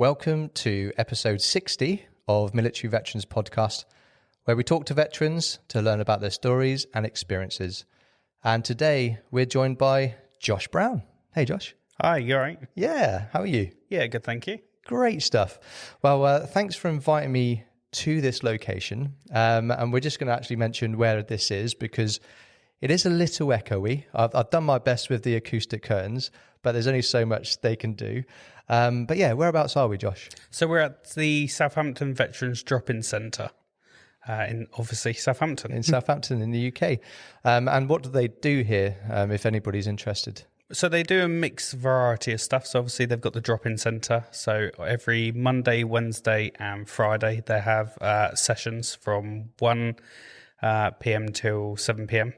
welcome to episode 60 of Military Veterans Podcast, where we talk to veterans to learn about their stories and experiences. And today we're joined by Josh Brown. Hey, Josh. Hi, you all right? Yeah, how are you? Yeah, good, thank you. Great stuff. Well, thanks for inviting me to this location. And we're just going to actually mention where this is because it is a little echoey. I've done my best with the acoustic curtains, but there's only so much they can do. But yeah, whereabouts are we, Josh? So we're at the Southampton Veterans Drop-In Centre in, obviously, Southampton. In Southampton in the UK. And what do they do here, if anybody's interested? So they do a mixed variety of stuff. So obviously they've got the drop-in centre. So every Monday, Wednesday and Friday they have sessions from 1 p.m. till 7 p.m.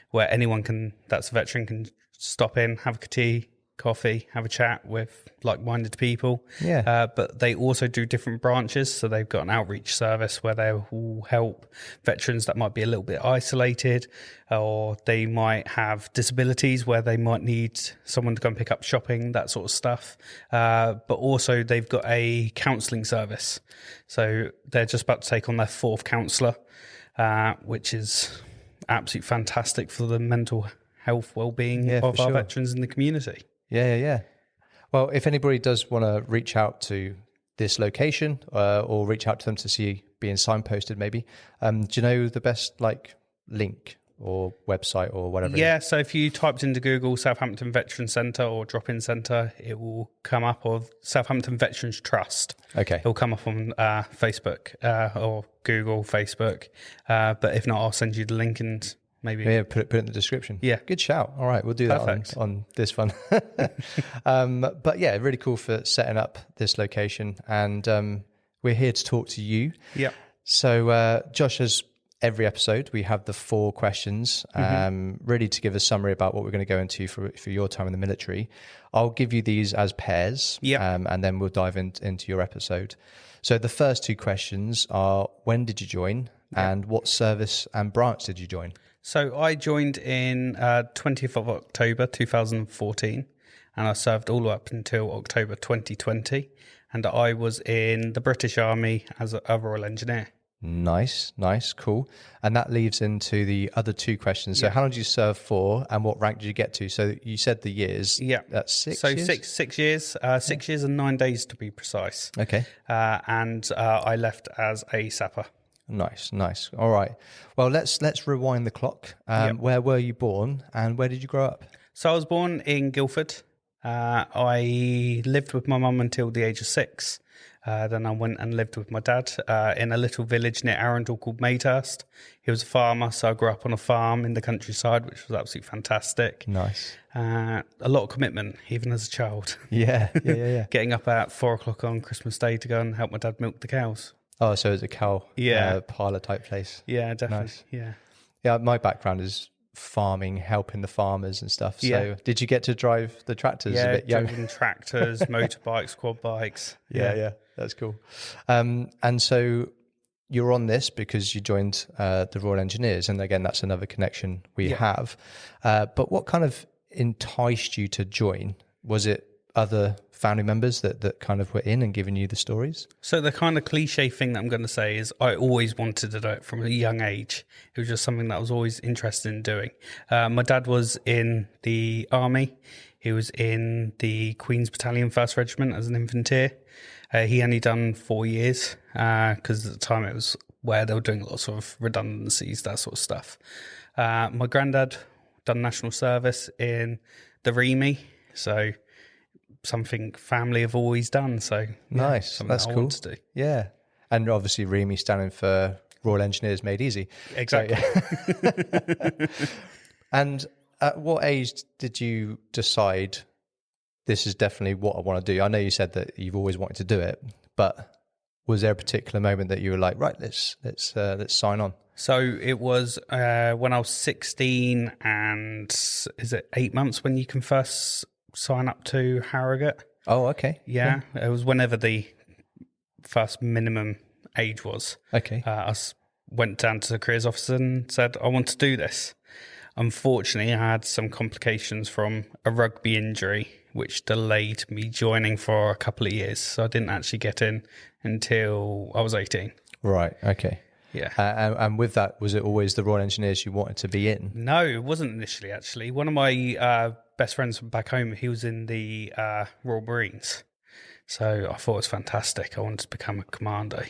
where anyone that's a veteran can stop in, have a tea, coffee, have a chat with like-minded people. Yeah. But they also do different branches. So they've got an outreach service where they will help veterans that might be a little bit isolated, or they might have disabilities where they might need someone to go and pick up shopping, that sort of stuff. But also they've got a counselling service. So they're just about to take on their 4th counsellor, which is absolutely fantastic for the mental health well-being of our veterans in the community. Yeah. Well, if anybody does want to reach out to this location or reach out to them to see being signposted maybe, do you know the best link or website or whatever? Yeah, so if you typed into Google Southampton Veterans Centre or Drop-In Centre, it will come up, or Southampton Veterans Trust. Okay. It will come up on Facebook or Google, Facebook. But if not, I'll send you the link and maybe... Yeah, put it in the description. Yeah. Good shout. All right, we'll do that on this one. But yeah, really cool for setting up this location. And we're here to talk to you. Yeah. So Josh, as every episode, we have the 4 questions, really to give a summary about what we're going to go into for your time in the military. I'll give you these as pairs, and then we'll dive into your episode. So the first 2 questions are, when did you join and what service and branch did you join? So I joined in 20th of October 2014, and I served all up until October 2020, and I was in the British Army as a Royal Engineer. Nice, cool. And that leads into the other 2 questions. So how long did you serve for and what rank did you get to? So you said the years. Yeah. That's 6 so years? 6 years, 6 years and 9 days to be precise. Okay. And I left as a Sapper. Nice. All right. Well, let's rewind the clock. Where were you born and where did you grow up? So I was born in Guildford. I lived with my mum until the age of 6. Then I went and lived with my dad in a little village near Arundel called Maidhurst. He was a farmer, so I grew up on a farm in the countryside, which was absolutely fantastic. Nice. A lot of commitment, even as a child. Yeah. Getting up at 4 o'clock on Christmas Day to go and help my dad milk the cows. Oh, so it's a cow parlour type place. Yeah, definitely. Nice. Yeah, my background is farming, helping the farmers and stuff. So did you get to drive the tractors a bit young? Driving tractors, motorbikes, quad bikes. Yeah, that's cool. And so you're on this because you joined the Royal Engineers, and again, that's another connection we have. But what kind of enticed you to join? Was it other family members that kind of were in and giving you the stories? So the kind of cliche thing that I'm going to say is I always wanted to do it from a young age. It was just something that I was always interested in doing. My dad was in the army. He was in the Queen's Battalion 1st Regiment as an infantry. He only done 4 years because at the time it was where they were doing lots of redundancies, that sort of stuff. My granddad done national service in the REME, so something family have always done. So nice, that's cool. To do. Yeah, and obviously REME standing for Royal Engineers Made Easy. Exactly. So, yeah. And at what age did you decide this is definitely what I want to do? I know you said that you've always wanted to do it, but was there a particular moment that you were like, right, let's sign on? So it was when I was 16, and is it 8 months when you can first sign up to Harrogate? Oh, okay. Yeah, it was whenever the first minimum age was. Okay. I went down to the careers officer and said, I want to do this. Unfortunately, I had some complications from a rugby injury which delayed me joining for a couple of years. So I didn't actually get in until I was 18. Right. Okay. Yeah. And with that, was it always the Royal Engineers you wanted to be in? No, it wasn't initially, actually. One of my best friends from back home, he was in the Royal Marines. So I thought it was fantastic. I wanted to become a commando.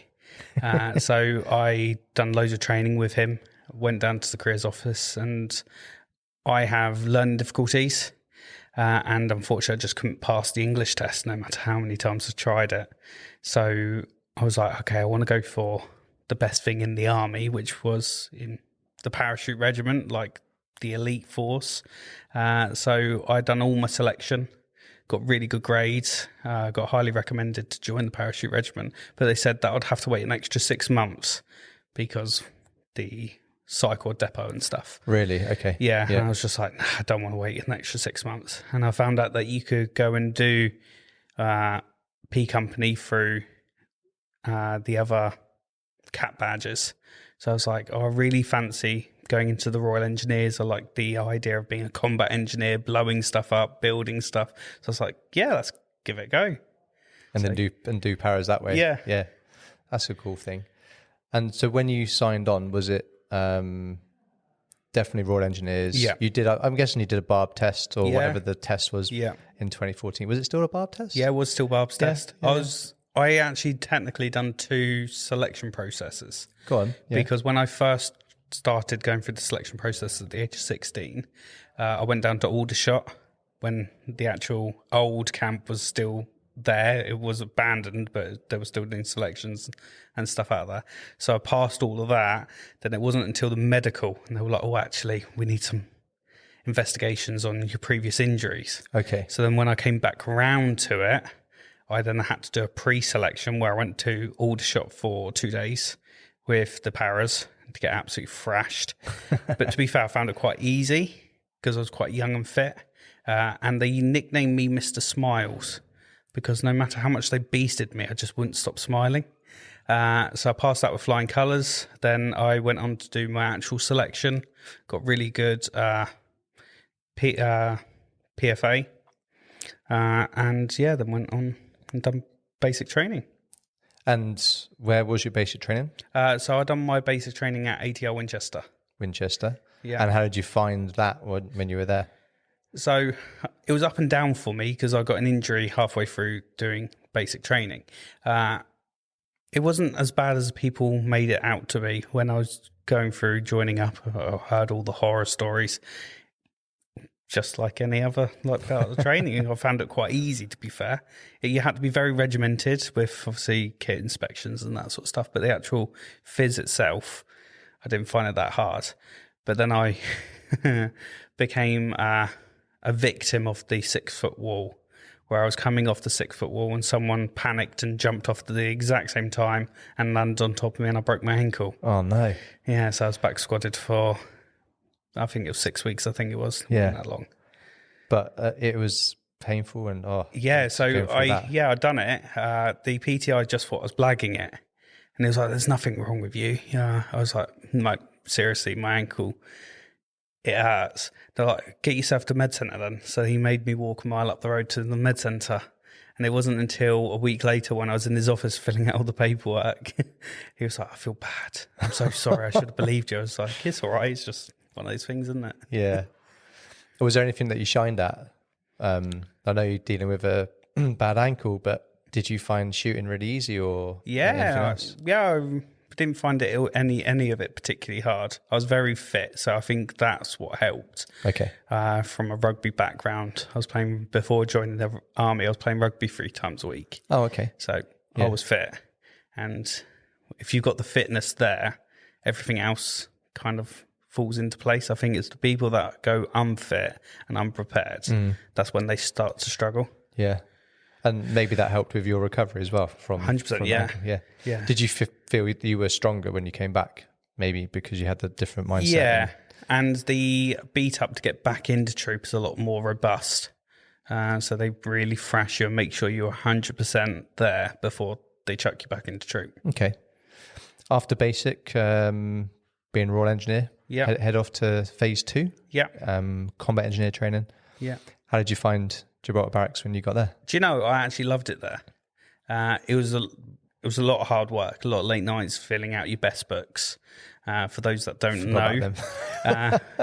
So I done loads of training with him, went down to the careers office, and I have learning difficulties. And unfortunately, I just couldn't pass the English test no matter how many times I tried it. So I was like, okay, I want to go for the best thing in the army, which was in the Parachute Regiment, like the elite force. So I'd done all my selection, got really good grades, got highly recommended to join the Parachute Regiment. But they said that I'd have to wait an extra 6 months because the cycle depot and stuff. Really? Okay. Yeah. And I was just like, nah, I don't want to wait an extra 6 months. And I found out that you could go and do P Company through the other cap badges. So I was like, oh, I really fancy going into the Royal Engineers. I like the idea of being a combat engineer, blowing stuff up, building stuff. So I was like, yeah, let's give it a go. And then do paras that way. Yeah. Yeah. That's a cool thing. And so when you signed on, was it definitely Royal Engineers? Yeah. You did, I'm guessing you did a barb test or whatever the test was in 2014. Was it still a barb test? Yeah, it was still barb's test. Yeah. I actually technically done 2 selection processes. Go on. Yeah. Because when I first started going through the selection process at the age of 16, I went down to Aldershot when the actual old camp was still there. It was abandoned, but they were still doing selections and stuff out there. So I passed all of that. Then it wasn't until the medical, and they were like, oh, actually, we need some investigations on your previous injuries. Okay. So then when I came back round to it, I then had to do a pre-selection where I went to Aldershot for 2 days with the paras to get absolutely thrashed. But to be fair, I found it quite easy because I was quite young and fit. And they nicknamed me Mr. Smiles because no matter how much they beasted me, I just wouldn't stop smiling. So I passed that with flying colours. Then I went on to do my actual selection, got really good PFA. And yeah, then went on and done basic training. And where was your basic training? So I done my basic training at ATL Winchester. Winchester. Yeah. And how did you find that when you were there? So it was up and down for me because I got an injury halfway through doing basic training. It wasn't as bad as people made it out to be. When I was going through joining up, I heard all the horror stories. Just like any other part of the training, I found it quite easy, to be fair. You had to be very regimented with, obviously, kit inspections and that sort of stuff. But the actual phys itself, I didn't find it that hard. But then I became a victim of the 6-foot wall, where I was coming off the 6-foot wall and someone panicked and jumped off at the exact same time and landed on top of me and I broke my ankle. Oh, no. Yeah, so I was back squadded for... I think it was 6 weeks. I think it was. Yeah, not that long. But it was painful and yeah. So I'd done it. The PTI just thought I was blagging it, and he was like, "There's nothing wrong with you." Yeah, I was like, seriously, my ankle, it hurts. They're like, "Get yourself to med centre then." So he made me walk a mile up the road to the med centre, and it wasn't until a week later when I was in his office filling out all the paperwork, he was like, "I feel bad. I'm so sorry. I should have believed you." I was like, "It's all right. It's just one of those things, isn't it?" Yeah. Was there anything that you shined at? I know you're dealing with a bad ankle, but did you find shooting really easy or I didn't find it any of it particularly hard. I was very fit, so I think that's what helped. Okay. From a rugby background, I was playing before joining the army. I was playing rugby 3 times a week. Oh, okay. So I was fit, and if you've got the fitness there, everything else kind of falls into place. I think it's the people that go unfit and unprepared. That's when they start to struggle. Yeah. And maybe that helped with your recovery as well from 100%. Yeah. Did you feel you were stronger when you came back? Maybe because you had the different mindset. Yeah. And the beat up to get back into troop is a lot more robust. So they really thrash you and make sure you're 100% there before they chuck you back into troop. Okay. After basic, being Royal Engineer, head off to phase 2. Yeah. Combat engineer training. Yeah. How did you find Gibraltar Barracks when you got there? Do you know, I actually loved it there. It was a lot of hard work, a lot of late nights filling out your best books. For those that don't know,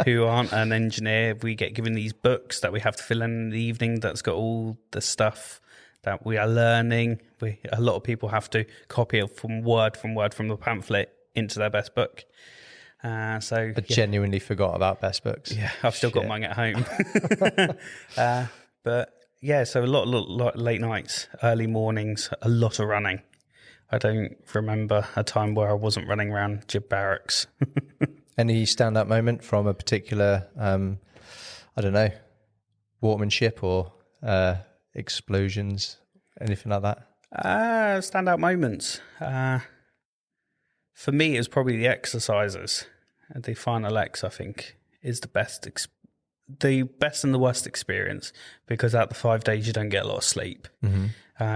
who aren't an engineer, we get given these books that we have to fill in the evening that's got all the stuff that we are learning. A lot of people have to copy it from word from the pamphlet into their best book. I genuinely forgot about best books. Yeah, I've still got mine at home. But yeah, so a lot late nights, early mornings, a lot of running. I don't remember a time where I wasn't running around Gib Barracks. Any standout moment from a particular, I don't know, workmanship or explosions, anything like that? Standout moments. For me, it was probably the exercises. The final X, I think, is the best and the worst experience, because out the 5 days you don't get a lot of sleep. Mm-hmm.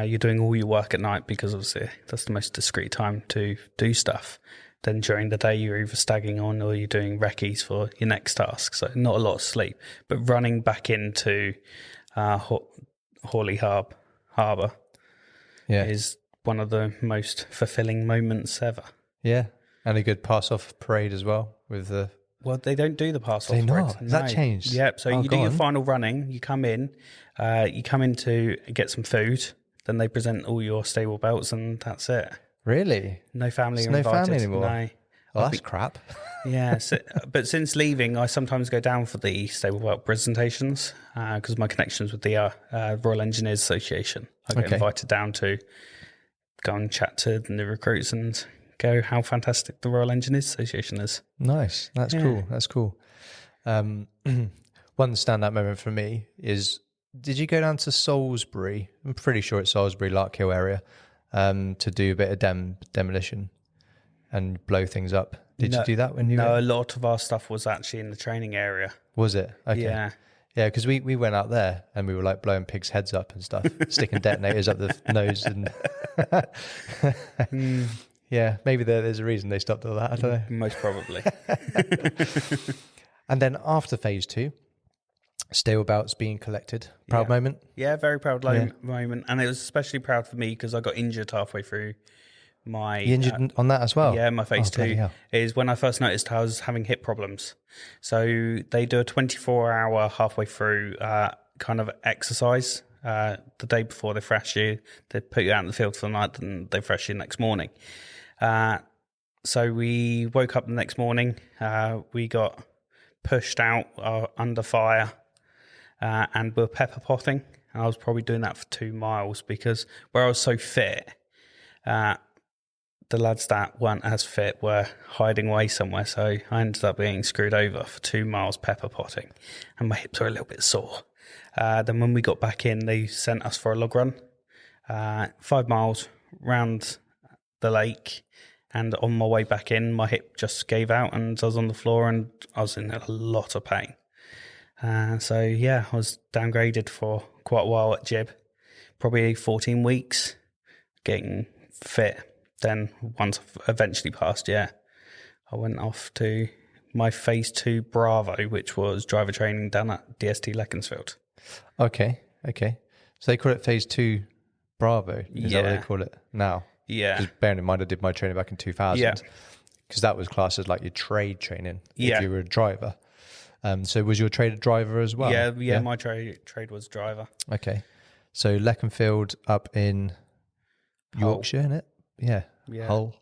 You're doing all your work at night because obviously that's the most discreet time to do stuff. Then during the day you're either stagging on or you're doing recce's for your next task. So not a lot of sleep. But running back into Hawley Harbour is one of the most fulfilling moments ever. Yeah, and a good pass-off parade as well with the... Well, they don't do the pass-off parade. Not? Has that changed? Yep, so you do your final running, you come in to get some food, then they present all your stable belts and that's it. Really? No family invited. No family anymore? No. Well, that's crap. Yeah, but since leaving, I sometimes go down for the stable belt presentations because of my connections with the Royal Engineers Association. I get invited down to go and chat to the new recruits and go how fantastic the Royal Engineers Association is. Nice. That's cool. That's cool. One standout moment for me is, did you go down to Salisbury? I'm pretty sure it's Salisbury, Larkhill area, to do a bit of demolition and blow things up. Did you do that when you No, a lot of our stuff was actually in the training area. Was it? Okay. Yeah. Yeah, because we went out there and we were like blowing pigs' heads up and stuff, sticking detonators up the nose. And yeah, maybe there's a reason they stopped all that. I don't know. Most probably. And then after phase 2, steel belts being collected. Proud moment? Yeah, very proud moment. And it was especially proud for me because I got injured halfway through my... You injured on that as well? Yeah, my phase 2 is when I first noticed I was having hip problems. So they do a 24-hour halfway through kind of exercise. The day before they thrash you, they put you out in the field for the night, and they thrash you next morning. So we woke up the next morning, we got pushed out under fire, and we're pepper potting. And I was probably doing that for 2 miles because where I was so fit, the lads that weren't as fit were hiding away somewhere. So I ended up being screwed over for 2 miles pepper potting, and my hips were a little bit sore. Then when we got back in, they sent us for a log run, 5 miles round the lake. And on my way back in, my hip just gave out and I was on the floor and I was in a lot of pain. So yeah, I was downgraded for quite a while at Gib, probably 14 weeks, getting fit. Then once I eventually passed, I went off to my phase 2 Bravo, which was driver training down at DST Leconfield. Okay. So they call it phase 2 Bravo. Is that what they call it now? Yeah. Because bearing in mind, I did my training back in 2000. Yeah. Because that was classed as like your trade training if you were a driver. So was your trade a driver as well? Yeah. My trade was driver. Okay. So Leconfield up in Yorkshire, isn't it? Yeah. Hull.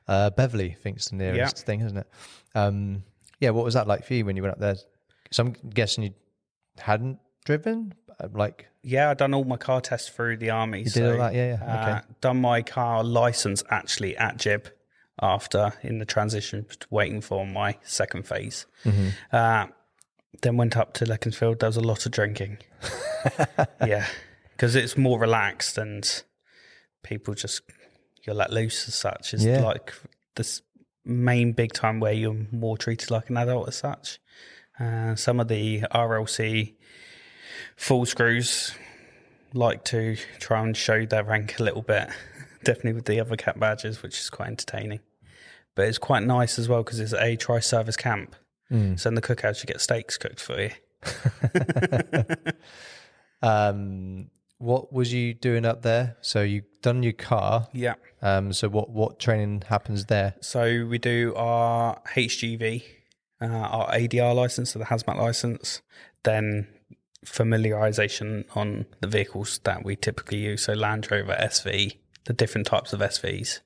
Beverley, I think it's the nearest thing, isn't it? What was that like for you when you went up there? So I'm guessing you hadn't driven? I'd done all my car tests through the army. You did all that, okay. Done my car license actually at Gib after, in the transition, waiting for my second phase. Mm-hmm. Then went up to Leconfield. There was a lot of drinking. Because it's more relaxed and people just, you're let loose as such. It's like this main big time where you're more treated like an adult as such. Some of the RLC full screws like to try and show their rank a little bit, definitely with the other cap badges, which is quite entertaining. But it's quite nice as well because it's a tri-service camp. So in the cookouts you get steaks cooked for you. What was you doing up there? So you done your car. Yeah. So what training happens there? So we do our HGV, our ADR license, so the hazmat license, then familiarization on the vehicles that we typically use. So Land Rover, SV, the different types of SVs.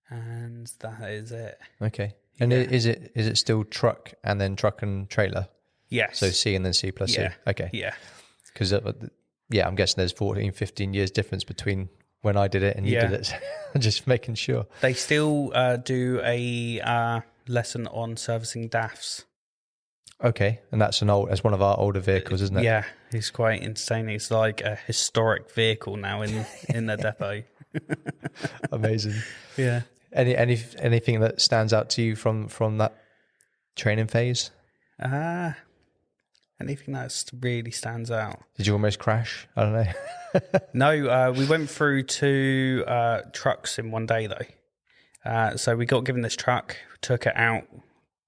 And that is it. Okay. And is it still truck and then truck and trailer? Yes. So C and then C plus C. Okay. Yeah. Because I'm guessing there's 14, 15 years difference between when I did it and you did it. Just making sure. They still do a lesson on servicing DAFs. Okay. And that's that's one of our older vehicles, isn't it? Yeah. It's quite entertaining. It's like a historic vehicle now in the depot. Amazing. Yeah. Anything that stands out to you from that training phase? Anything that really stands out. Did you almost crash? I don't know. No, we went through 2 trucks in one day though. So we got given this truck, took it out,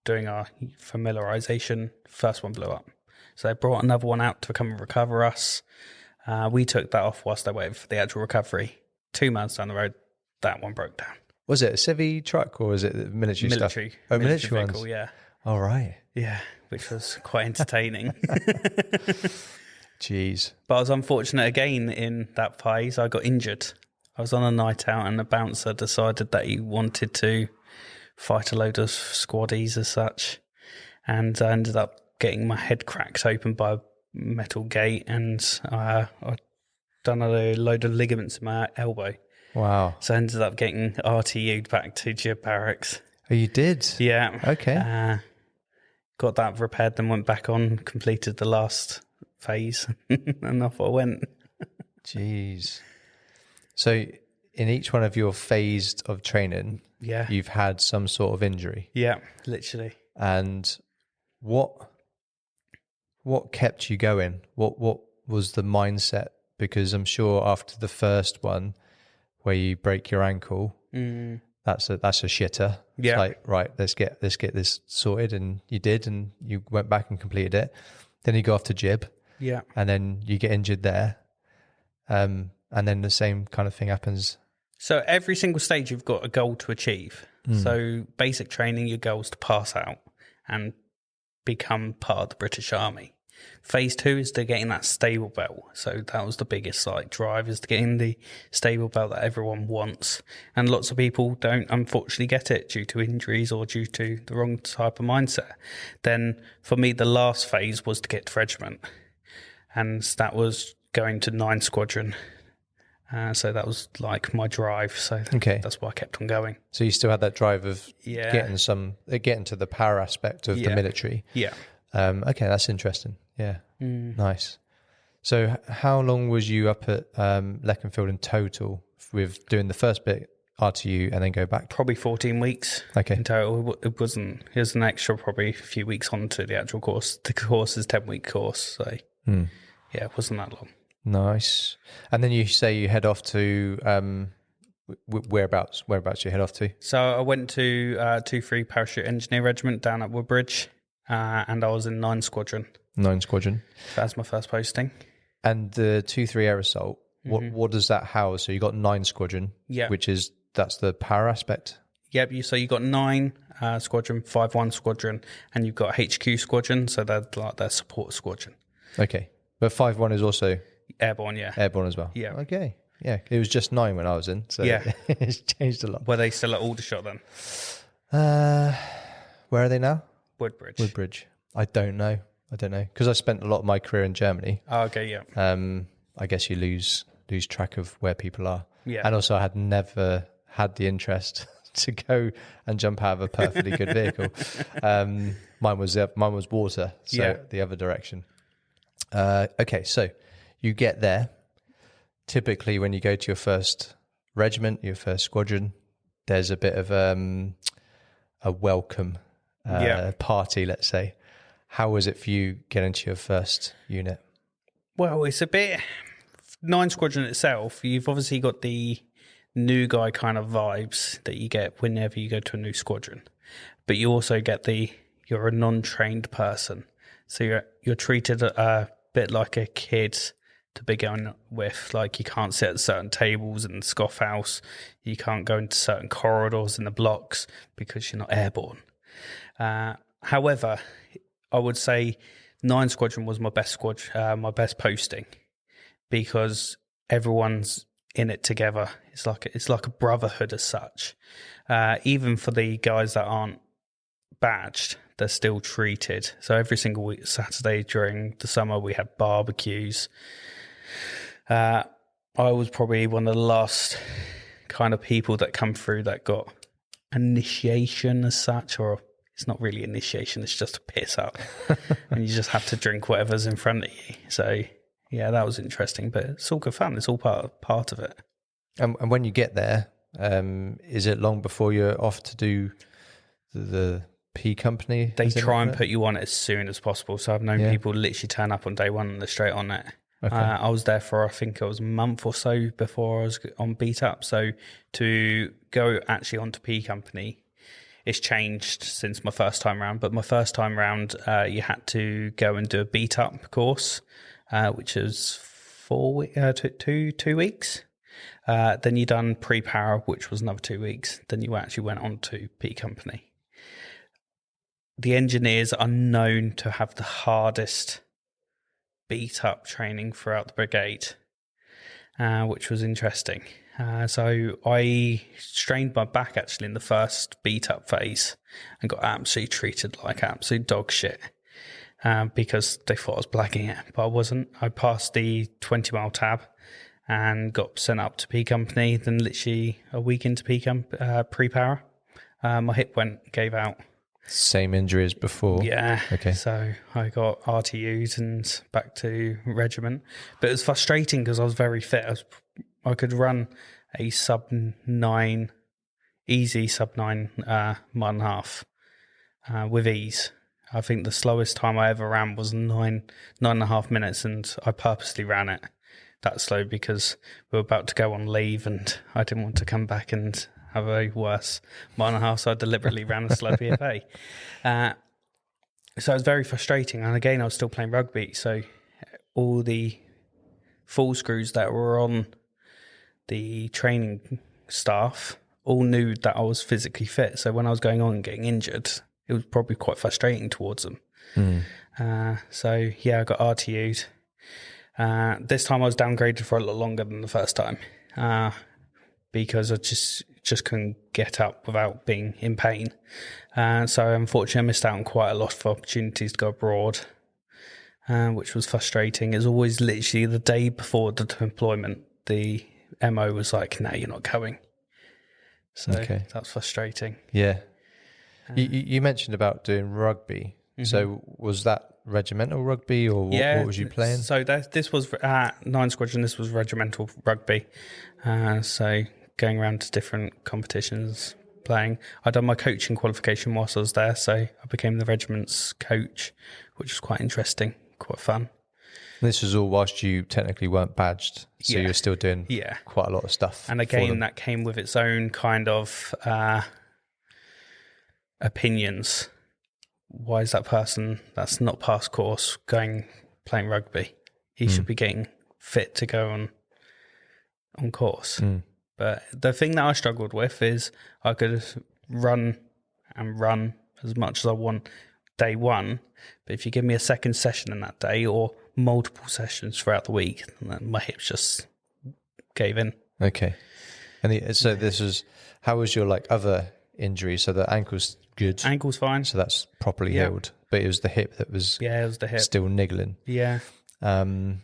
doing our familiarization. First one blew up. So they brought another one out to come and recover us. We took that off whilst they waited for the actual recovery. 2 miles down the road, that one broke down. Was it a civvy truck or was it military stuff? Oh, military vehicle, ones. yeah. All right. Yeah, which was quite entertaining. Jeez. But I was unfortunate again in that phase. I got injured. I was on a night out and the bouncer decided that he wanted to fight a load of squaddies as such. And I ended up getting my head cracked open by a metal gate and I done a load of ligaments in my elbow. Wow. So I ended up getting RTU'd back to Barracks. Oh, you did? Yeah. Okay. Got that repaired, then went back on, completed the last phase, and off I went. Jeez. So in each one of your phase of training, you've had some sort of injury. Yeah, literally. And what kept you going? What was the mindset? Because I'm sure after the first one where you break your ankle, that's a shitter. Yeah. It's like, right, let's get this sorted, and you did, and you went back and completed it. Then you go off to Gib. Yeah. And then you get injured there. And then the same kind of thing happens. So every single stage you've got a goal to achieve. So basic training, your goal is to pass out and become part of the British Army. Phase 2 is to getting that stable belt. So that was the biggest drive, is to getting the stable belt that everyone wants. And lots of people don't unfortunately get it due to injuries or due to the wrong type of mindset. Then for me, the last phase was to get to regiment. And that was going to 9 Squadron. So that was like my drive. So that's why I kept on going. So you still had that drive of getting to the power aspect of the military. Yeah. Okay, that's interesting. Yeah. Nice. So how long was you up at Leconfield in total with doing the first bit RTU and then go back? Probably 14 weeks. Okay. In total. It was an extra probably a few weeks onto the actual course. The course is a 10-week course. So yeah, it wasn't that long. Nice. And then you say you head off to whereabouts you head off to? So I went to 2-3 Parachute Engineer Regiment down at Woodbridge, and I was in 9 Squadron. 9 Squadron. That's my first posting. And the 2-3 Air Assault, what does that house? So you got 9 Squadron, that's the power aspect? Yep, so you got 9 Squadron, 5-1 Squadron, and you've got HQ Squadron, so they're like their support squadron. Okay. But 5-1 is also... Airborne, yeah. Airborne as well? Yeah. Okay. Yeah, it was just 9 when I was in, so it's changed a lot. Were they still at Aldershot then? Where are they now? Woodbridge. I don't know, because I spent a lot of my career in Germany. Oh, okay, yeah. I guess you lose track of where people are. Yeah. And also I had never had the interest to go and jump out of a perfectly good vehicle. Mine was water, so the other direction. Okay, so you get there. Typically, when you go to your first regiment, your first squadron, there's a bit of a welcome party, let's say. How was it for you getting to your first unit? Well, it's a bit... 9 Squadron itself, you've obviously got the new guy kind of vibes that you get whenever you go to a new squadron. But you also get you're a non-trained person. So you're treated a bit like a kid to begin with. Like, you can't sit at certain tables in the scoff house. You can't go into certain corridors in the blocks because you're not airborne. However, I would say 9 Squadron was my best my best posting, because everyone's in it together. It's like a brotherhood as such. Even for the guys that aren't badged, they're still treated. So every single week, Saturday during the summer, we had barbecues. I was probably one of the last kind of people that come through that got initiation as such, or it's not really initiation, it's just a piss up. And you just have to drink whatever's in front of you. So yeah, that was interesting, but it's all good fun. It's all part of it. And when you get there, is it long before you're off to do the P company? They try and put you on it as soon as possible. So I've known people literally turn up on day one and they're straight on it. Okay. I was there for, I think it was a month or so before I was on beat up. So to go actually onto P company, it's changed since my first time round. But my first time round, you had to go and do a beat up course, which is 2 weeks. Then you done pre-para, which was another 2 weeks. Then you actually went on to P company. The engineers are known to have the hardest beat up training throughout the brigade, which was interesting. So I strained my back actually in the first beat up phase and got absolutely treated like absolute dog shit, because they thought I was blagging it, but I wasn't. I passed the 20-mile tab and got sent up to P company. Then literally a week into pre-para, my hip gave out. Same injury as before? Yeah. Okay. So I got RTU'd and back to regiment. But it was frustrating because I was very fit. I could run a sub-9, easy sub-9 mile and a half with ease. I think the slowest time I ever ran was 9.5 minutes, and I purposely ran it that slow because we were about to go on leave and I didn't want to come back and have a worse mile and a half, so I deliberately ran a slow PFA. So it was very frustrating. And again, I was still playing rugby, so all the full screws that were on the training staff all knew that I was physically fit. So when I was going on and getting injured, it was probably quite frustrating towards them. So yeah, I got RTU'd. This time I was downgraded for a lot longer than the first time, because I just couldn't get up without being in pain. So unfortunately I missed out on quite a lot of opportunities to go abroad, which was frustrating. It was always literally the day before the deployment, the MO was like, no, you're not going. So that was frustrating. Yeah. You mentioned about doing rugby. Mm-hmm. So was that regimental rugby, or what was you playing? So this was 9 Squadron, this was regimental rugby. So going around to different competitions, playing. I'd done my coaching qualification whilst I was there, so I became the regiment's coach, which was quite interesting, quite fun. This was all whilst you technically weren't badged, so you were still doing quite a lot of stuff. And again, that came with its own kind of opinions. Why is that person that's not past course playing rugby? He should be getting fit to go on course. But the thing that I struggled with is I could run as much as I want day one, but if you give me a second session in that day or multiple sessions throughout the week, then my hips just gave in. Okay. And so this was, how was your other injury? So the ankle's good. Ankle's fine. So that's properly healed. But it was the hip that was it was the hip. Still niggling. Yeah. Mindset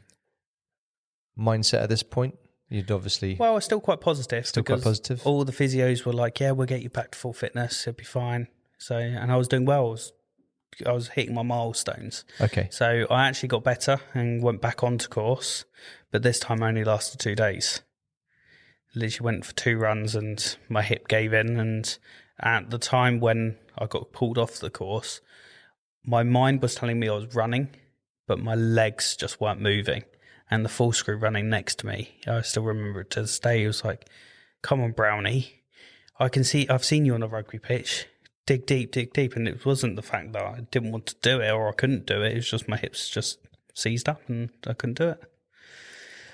at this point? You'd obviously... Well, it's still quite positive. Still quite positive? All the physios were like, yeah, we'll get you back to full fitness. It'll be fine. So, and I was doing well. I was hitting my milestones. Okay. So I actually got better and went back onto course, but this time only lasted 2 days. Literally went for 2 runs and my hip gave in. And at the time when I got pulled off the course, my mind was telling me I was running, but my legs just weren't moving. And the full screw running next to me, I still remember it to this day. He was like, come on, Brownie. I've seen you on a rugby pitch. Dig deep. And it wasn't the fact that I didn't want to do it or I couldn't do it. It was just my hips just seized up and I couldn't do it.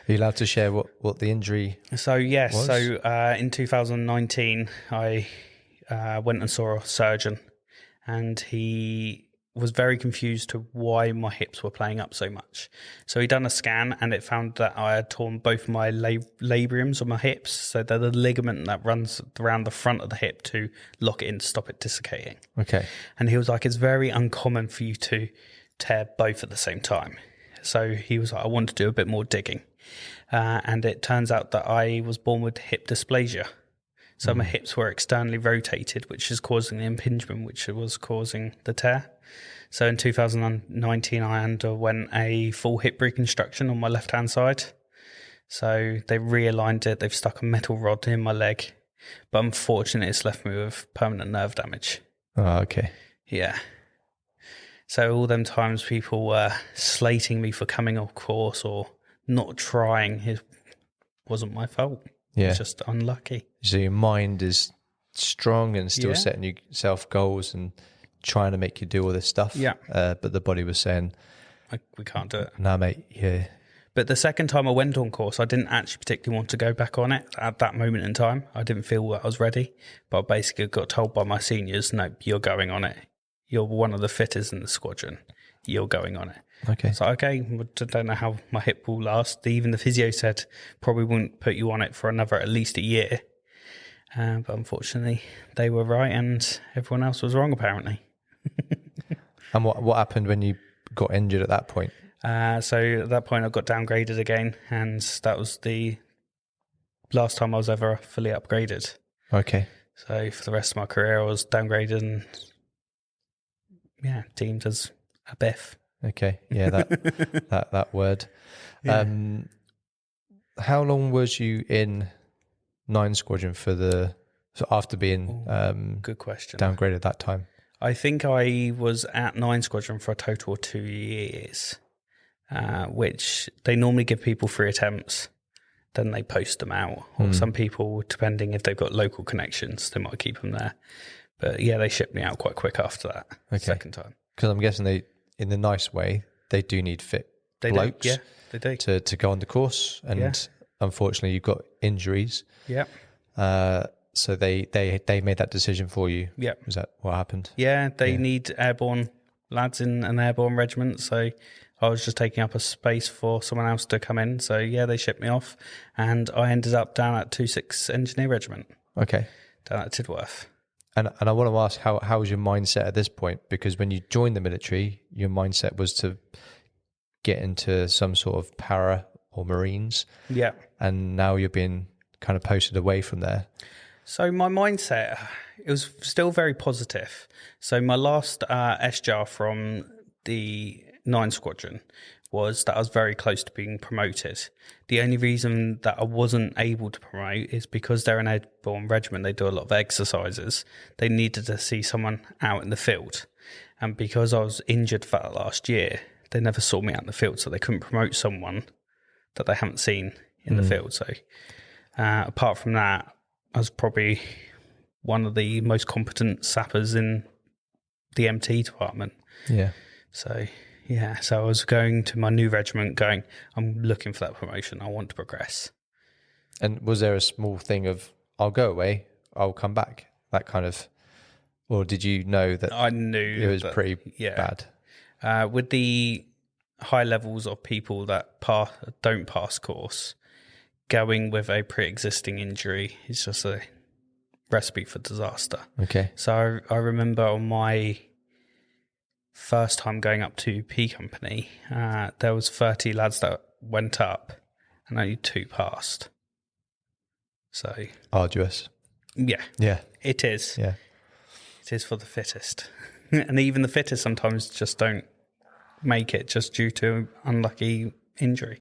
you allowed to share what the injury So, yes. was? So, in 2019, I went and saw a surgeon, and he was very confused to why my hips were playing up so much. So he done a scan, and it found that I had torn both my labriums on my hips. So they're the ligament that runs around the front of the hip to lock it in to stop it dislocating. Okay. And he was like, it's very uncommon for you to tear both at the same time. So he was like, I want to do a bit more digging. And it turns out that I was born with hip dysplasia. So my hips were externally rotated, which is causing the impingement, which was causing the tear. So in 2019, I underwent a full hip reconstruction on my left-hand side. So they realigned it. They've stuck a metal rod in my leg. But unfortunately, it's left me with permanent nerve damage. Oh, okay. Yeah. So all them times people were slating me for coming off course or not trying, it wasn't my fault. Yeah. It's just unlucky. So your mind is strong and still setting yourself goals and trying to make you do all this stuff. Yeah. But the body was saying, we can't do it. nah, mate, yeah. But the second time I went on course, I didn't actually particularly want to go back on it at that moment in time. I didn't feel that I was ready. But I basically got told by my seniors, no, you're going on it. You're one of the fittest in the squadron. You're going on it. Okay. So, okay, I don't know how my hip will last. Even the physio said probably wouldn't put you on it for another at least a year. But unfortunately, they were right and everyone else was wrong, apparently. And what happened when you got injured at that point? So at that point, I got downgraded again, and that was the last time I was ever fully upgraded. Okay. So for the rest of my career, I was downgraded and, deemed as a biff. Okay. Yeah, that word. Yeah. How long was you in 9 Squadron after being Good question. downgraded that time? I think I was at 9 Squadron for a total of 2 years, which they normally give people 3 attempts, then they post them out. Or some people, depending if they've got local connections, they might keep them there. But yeah, they shipped me out quite quick after that second time. Because I'm guessing they, in the nice way, they do need fit blokes they do. to go on the course. And unfortunately, you've got injuries. Yeah. So they made that decision for you. Yeah. Was that what happened? Yeah, they need airborne lads in an airborne regiment. So I was just taking up a space for someone else to come in. So yeah, they shipped me off and I ended up down at 26 Engineer Regiment. Okay. Down at Tidworth. And I want to ask, how was your mindset at this point? Because when you joined the military, your mindset was to get into some sort of para or Marines. Yeah. And now you're being kind of posted away from there. So my mindset, it was still very positive. So my last SJAR from the 9 Squadron was that I was very close to being promoted. The only reason that I wasn't able to promote is because they're an airborne regiment, they do a lot of exercises. They needed to see someone out in the field. And because I was injured for that last year, they never saw me out in the field, so they couldn't promote someone that they haven't seen in the field. So apart from that, I was probably one of the most competent sappers in the MT department. Yeah. So, yeah. So I was going to my new regiment going, I'm looking for that promotion. I want to progress. And was there a small thing of, I'll go away, I'll come back, that kind of, or did you know that I knew it was pretty bad? With the high levels of people that don't pass course, going with a pre-existing injury is just a recipe for disaster. Okay. So I remember on my first time going up to P Company, there was 30 lads that went up and only 2 passed. So arduous. Yeah. Yeah. It is. Yeah. It is for the fittest. And even the fittest sometimes just don't make it just due to unlucky injury.